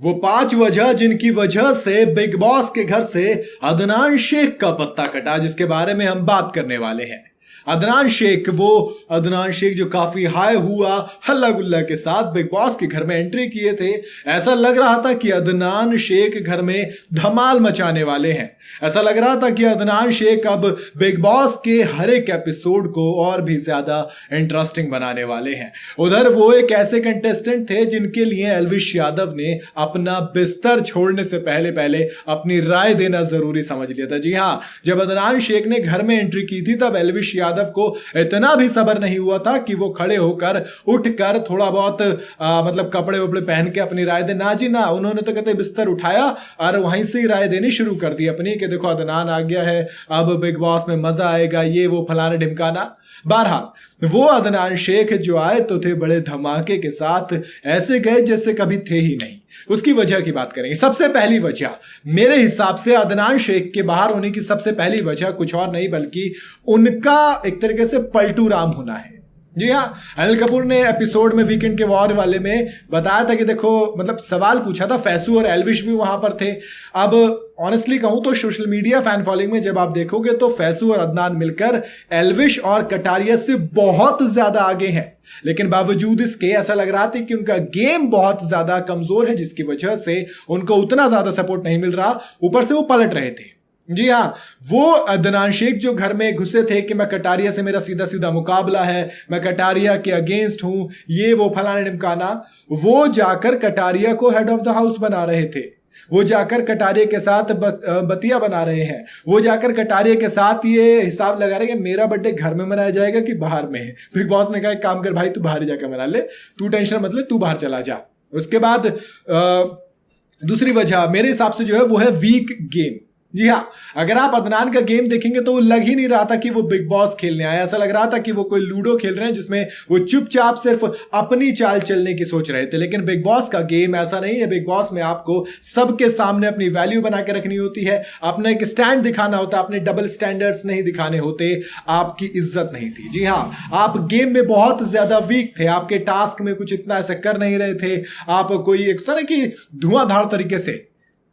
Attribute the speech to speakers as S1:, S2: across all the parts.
S1: वो 5 वजह जिनकी वजह से बिग बॉस के घर से अदनान शेख का पत्ता कटा, जिसके बारे में हम बात करने वाले हैं। अदनान शेख, वो अदनान शेख जो काफी हाई हुआ हल्ला गुल्ला के साथ बिग बॉस के घर में एंट्री किए थे। ऐसा लग रहा था कि अदनान शेख घर में धमाल मचाने वाले हैं। ऐसा लग रहा था कि अदनान शेख अब बिग बॉस के हर एक एपिसोड को और भी ज्यादा इंटरेस्टिंग बनाने वाले हैं। उधर वो एक ऐसे कंटेस्टेंट थे जिनके लिए एल्विश यादव ने अपना बिस्तर छोड़ने से पहले पहले अपनी राय देना जरूरी समझ लिया था। जी हाँ, जब अदनान शेख ने घर में एंट्री की थी तब एल्विश यादव को इतना भी सब्र नहीं हुआ था कि वो खड़े होकर उठकर थोड़ा बहुत मतलब कपड़े वपड़े पहन के अपनी राय दे। ना जी ना, उन्होंने तो कहते बिस्तर उठाया और वहीं से ही राय देनी शुरू कर दी अपनी कि देखो अदनान आ गया है, अब बिग बॉस में मजा आएगा, ये वो फलाना ढिमकाना। बहरहाल वो अदनान शेख जो आए तो थे बड़े धमाके के साथ, ऐसे गए जैसे कभी थे ही नहीं। उसकी वजह की बात करेंगे। सबसे पहली वजह मेरे हिसाब से अदनान शेख के बाहर होने की सबसे पहली वजह कुछ और नहीं बल्कि उनका एक तरीके से पलटू राम होना है। जी हाँ, अनिल कपूर ने एपिसोड में वीकेंड के वॉर वाले में बताया था कि देखो मतलब सवाल पूछा था, फैसू और एल्विश भी वहां पर थे। अब ऑनेस्टली कहूं तो सोशल मीडिया फैन फॉलोइंग में जब आप देखोगे तो फैसू और अदनान मिलकर एल्विश और कटारिया से बहुत ज्यादा आगे हैं, लेकिन बावजूद इसके ऐसा लग रहा था कि उनका गेम बहुत ज्यादा कमजोर है, जिसकी वजह से उनको उतना ज्यादा सपोर्ट नहीं मिल रहा। ऊपर से वो पलट रहे थे। जी हाँ, वो अदनान शेख जो घर में घुसे थे कि मैं कटारिया से मेरा सीधा सीधा मुकाबला है, मैं कटारिया के अगेंस्ट हूं, ये वो फलाने ढिमकाना, वो जाकर कटारिया को हेड ऑफ द हाउस बना रहे थे। वो जाकर कटारिया के साथ बतिया बना रहे हैं। वो जाकर कटारिया के साथ ये हिसाब लगा रहे हैं कि मेरा बर्थडे घर में मनाया जाएगा कि बाहर में है। बिग बॉस ने कहा एक काम कर भाई, तू बाहर जाकर मना ले, तू टेंशन मत ले, तू बाहर चला जा। उसके बाद दूसरी वजह मेरे हिसाब से जो है वो है वीक गेम। जी हाँ, अगर आप अदनान का गेम देखेंगे तो लग ही नहीं रहा था कि वो बिग बॉस खेलने आया। ऐसा लग रहा था कि वो कोई लूडो खेल रहे हैं जिसमें वो चुपचाप सिर्फ अपनी चाल चलने की सोच रहे थे। लेकिन बिग बॉस का गेम ऐसा नहीं है। बिग बॉस में आपको सबके सामने अपनी वैल्यू बना के रखनी होती है, अपना एक स्टैंड दिखाना होता है, अपने डबल स्टैंडर्ड्स नहीं दिखाने होते, आपकी इज्जत नहीं थी। जी हाँ, आप गेम में बहुत ज्यादा वीक थे, आपके टास्क में कुछ इतना ऐसा कर नहीं रहे थे। आप कोई एक तरह की धुआंधार तरीके से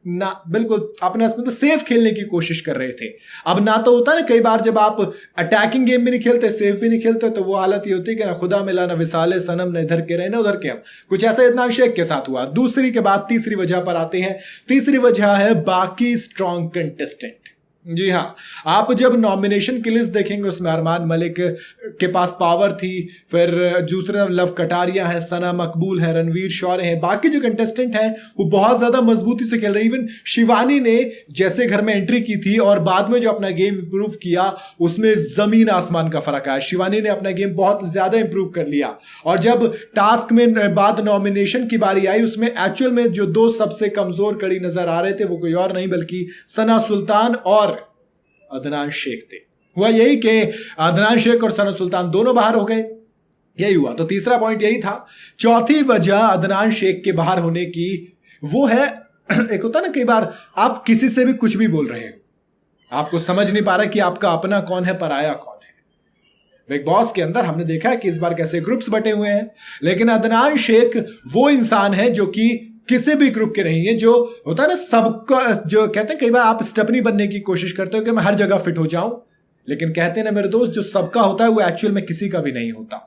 S1: ना, बिल्कुल अपने इसमें तो सेफ खेलने की कोशिश कर रहे थे। अब ना तो होता ना कई बार जब आप अटैकिंग गेम भी नहीं खेलते, सेफ भी नहीं खेलते, तो वो हालत ये होती है कि ना खुदा मिला ना विसाले सनम, न इधर के रहे ना उधर के हम। कुछ ऐसा अदनान शेख के साथ हुआ। दूसरी के बाद तीसरी वजह पर आते हैं। तीसरी वजह है बाकी स्ट्रॉन्ग कंटेस्टेंट। जी हाँ, आप जब नॉमिनेशन की लिस्ट देखेंगे उसमें अरमान मलिक के पास पावर थी, फिर दूसरा लव कटारिया है, सना मकबूल है, रणवीर शौर्य है, बाकी जो कंटेस्टेंट हैं वो बहुत ज्यादा मजबूती से खेल रहे हैं। इवन शिवानी ने जैसे घर में एंट्री की थी और बाद में जो अपना गेम इंप्रूव किया उसमें जमीन आसमान का फर्क आया। शिवानी ने अपना गेम बहुत ज्यादा इंप्रूव कर लिया। और जब टास्क में बाद नॉमिनेशन की बारी आई उसमें एक्चुअल में जो दो सबसे कमजोर कड़ी नजर आ रहे थे वो कोई और नहीं बल्कि सना सुल्तान और अदनान शेख थे। हुआ यही कि अदनान शेख और सना सुल्तान दोनों बाहर हो गए, यही हुआ। तो तीसरा पॉइंट यही था। चौथी वजह अदनान शेख के बाहर होने की वो है, एक होता ना कई बार आप किसी से भी कुछ भी बोल रहे हो, आपको समझ नहीं पा रहा कि आपका अपना कौन है पराया कौन है। बिग बॉस के अंदर हमने देखा है कि इस बार कैसे ग्रुप्स बटे हुए हैं, लेकिन अदनान शेख वो इंसान है जो कि किसी भी ग्रुप के नहीं है। जो होता है ना सबका, जो कहते हैं कई बार आप स्टेपनी बनने की कोशिश करते हो कि मैं हर जगह फिट हो जाऊं, लेकिन कहते हैं ना मेरे दोस्त, जो सबका होता है वो एक्चुअल में किसी का भी नहीं होता।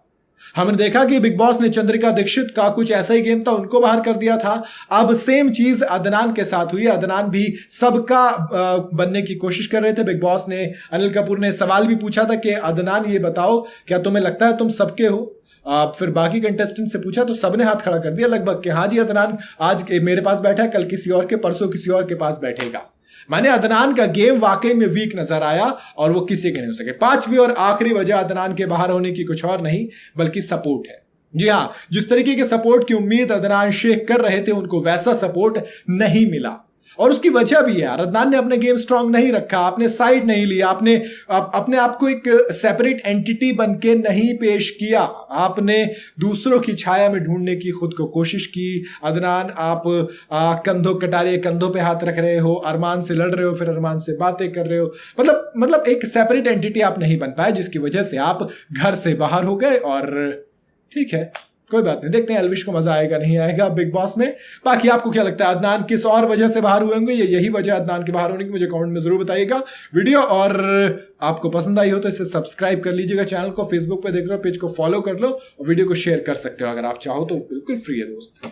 S1: हमने देखा कि बिग बॉस ने चंद्रिका दीक्षित का कुछ ऐसा ही गेम था, उनको बाहर कर दिया था। अब सेम चीज अदनान के साथ हुई। अदनान भी सबका बनने की कोशिश कर रहे थे। बिग बॉस ने, अनिल कपूर ने सवाल भी पूछा था कि अदनान ये बताओ क्या तुम्हें लगता है तुम सबके हो? फिर बाकी कंटेस्टेंट से पूछा तो सबने हाथ खड़ा कर दिया लगभग कि हाँ जी अदनान आज मेरे पास बैठा है, कल किसी और के, परसों किसी और के पास बैठेगा। माने अदनान का गेम वाकई में वीक नजर आया और वो किसी के नहीं हो सके। पांचवी और आखिरी वजह अदनान के बाहर होने की कुछ और नहीं बल्कि सपोर्ट है। जी हाँ, जिस तरीके के सपोर्ट की उम्मीद अदनान शेख कर रहे थे उनको वैसा सपोर्ट नहीं मिला। और उसकी वजह भी है, अदनान ने अपने गेम स्ट्रांग नहीं रखा, आपने साइड नहीं लिया, आपने अपने आप को एक सेपरेट एंटिटी बन के नहीं पेश किया, आपने दूसरों की छाया में ढूंढने की खुद को कोशिश की। अदनान आप कंधों कटारे कंधों पे हाथ रख रहे हो, अरमान से लड़ रहे हो, फिर अरमान से बातें कर रहे हो, मतलब एक सेपरेट एंटिटी आप नहीं बन पाए, जिसकी वजह से आप घर से बाहर हो गए। और ठीक है, कोई बात नहीं, देखते हैं एल्विश को मजा आएगा नहीं आएगा बिग बॉस में। बाकी आपको क्या लगता है, अदनान किस और वजह से बाहर हुए होंगे, यही वजह अदनान के बाहर होने की, मुझे कमेंट में जरूर बताइएगा। वीडियो और आपको पसंद आई हो तो इसे सब्सक्राइब कर लीजिएगा, चैनल को फेसबुक पे देख रहे हो पेज को फॉलो कर लो, और वीडियो को शेयर कर सकते हो अगर आप चाहो तो, बिल्कुल फ्री है दोस्त।